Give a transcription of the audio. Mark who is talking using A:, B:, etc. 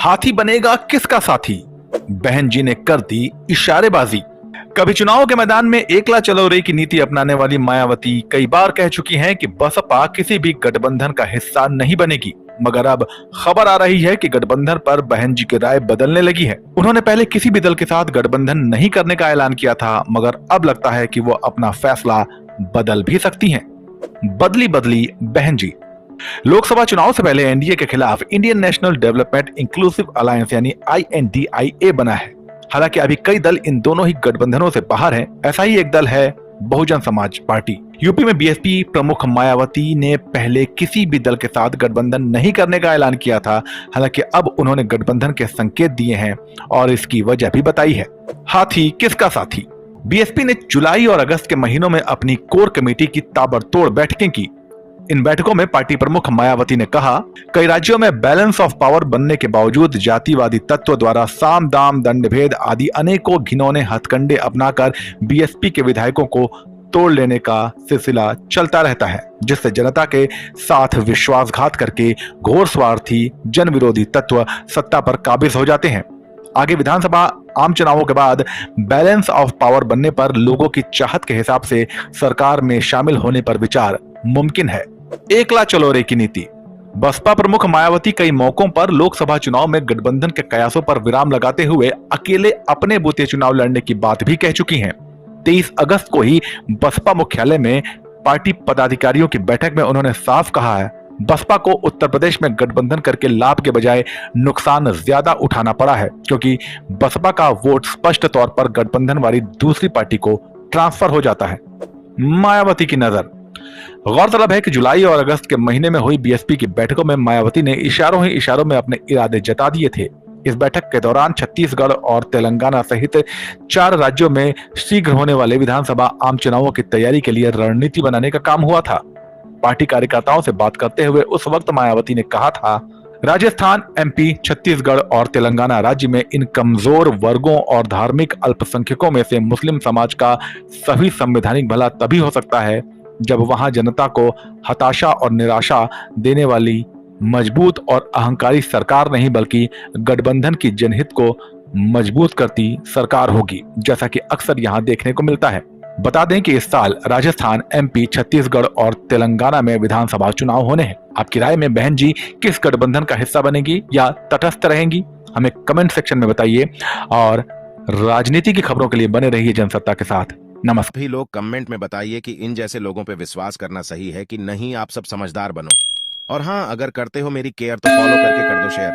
A: हाथी बनेगा किसका साथी, बहन जी ने कर दी इशारेबाजी। कभी चुनाव के मैदान में एकला चलो रे की नीति अपनाने वाली मायावती कई बार कह चुकी हैं कि बसपा किसी भी गठबंधन का हिस्सा नहीं बनेगी, मगर अब खबर आ रही है कि गठबंधन पर बहन जी की राय बदलने लगी है। उन्होंने पहले किसी भी दल के साथ गठबंधन नहीं करने का ऐलान किया था, मगर अब लगता है कि वो अपना फैसला बदल भी सकती हैं। बदली बदली बहन जी। लोकसभा चुनाव से पहले एनडीए के खिलाफ Indian national development inclusive alliance यानी INDIA बना है। हालांकि अभी कई दल इन दोनों ही गठबंधनों से बाहर हैं। ऐसा ही एक दल है बहुजन समाज पार्टी। यूपी में बीएसपी प्रमुख मायावती ने पहले किसी भी दल के साथ गठबंधन नहीं करने का ऐलान किया था। हालांकि अब उन्होंने गठबंधन के संकेत दिए हैं और इसकी वजह भी बताई है। हाथी किसका साथी। बीएसपी ने जुलाई और अगस्त के महीनों में अपनी कोर कमेटी की ताबड़तोड़ बैठकें की। इन बैठकों में पार्टी प्रमुख मायावती ने कहा, कई राज्यों में बैलेंस ऑफ पावर बनने के बावजूद जातिवादी तत्व द्वारा साम दाम दंडभेद आदि अनेकों घिनौने हथकंडे अपनाकर बीएसपी के विधायकों को तोड़ लेने का सिलसिला चलता रहता है, जिससे जनता के साथ विश्वासघात करके घोर स्वार्थी जन विरोधी तत्व सत्ता पर काबिज हो जाते हैं। आगे विधानसभा आम चुनावों के बाद बैलेंस ऑफ पावर बनने पर लोगों की चाहत के हिसाब से सरकार में शामिल होने पर विचार मुमकिन है। एकला चलो रे की नीति। बसपा प्रमुख मायावती कई मौकों पर लोकसभा चुनाव में गठबंधन के कयासों पर विराम लगाते हुए अकेले अपने बूते चुनाव लड़ने की बात भी कह चुकी हैं। 23 अगस्त को ही बसपा मुख्यालय में पार्टी पदाधिकारियों की बैठक में उन्होंने साफ कहा है, बसपा को उत्तर प्रदेश में गठबंधन करके लाभ के बजाय नुकसान ज्यादा उठाना पड़ा है, क्योंकि बसपा का वोट स्पष्ट तौर पर गठबंधन वाली दूसरी पार्टी को ट्रांसफर हो जाता है। मायावती की नजर। गौरतलब है कि जुलाई और अगस्त के महीने में हुई बीएसपी की बैठकों में मायावती ने इशारों ही इशारों में अपने इरादे जता दिए थे। इस बैठक के दौरान छत्तीसगढ़ और तेलंगाना सहित 4 राज्यों में शीघ्र होने वाले विधानसभा आम चुनावों की तैयारी के लिए रणनीति बनाने का काम हुआ था। पार्टी कार्यकर्ताओं से बात करते हुए उस वक्त मायावती ने कहा था, राजस्थान, MP, छत्तीसगढ़ और तेलंगाना राज्य में इन कमजोर वर्गों और धार्मिक अल्पसंख्यकों में से मुस्लिम समाज का सही संवैधानिक भला तभी हो सकता है जब वहां जनता को हताशा और निराशा देने वाली मजबूत और अहंकारी सरकार नहीं बल्कि गठबंधन की जनहित को मजबूत करती सरकार होगी, जैसा कि अक्सर यहां देखने को मिलता है। बता दें कि इस साल राजस्थान, MP, छत्तीसगढ़ और तेलंगाना में विधानसभा चुनाव होने हैं। आपकी राय में बहन जी किस गठबंधन का हिस्सा बनेगी या तटस्थ रहेंगी, हमें कमेंट सेक्शन में बताइए और राजनीति की खबरों के लिए बने रहिए जनसत्ता के साथ। नमस्कार।
B: भी लोग कमेंट में बताइए कि इन जैसे लोगों पे विश्वास करना सही है कि नहीं। आप सब समझदार बनो और हाँ, अगर करते हो मेरी केयर तो फॉलो करके कर दो शेयर।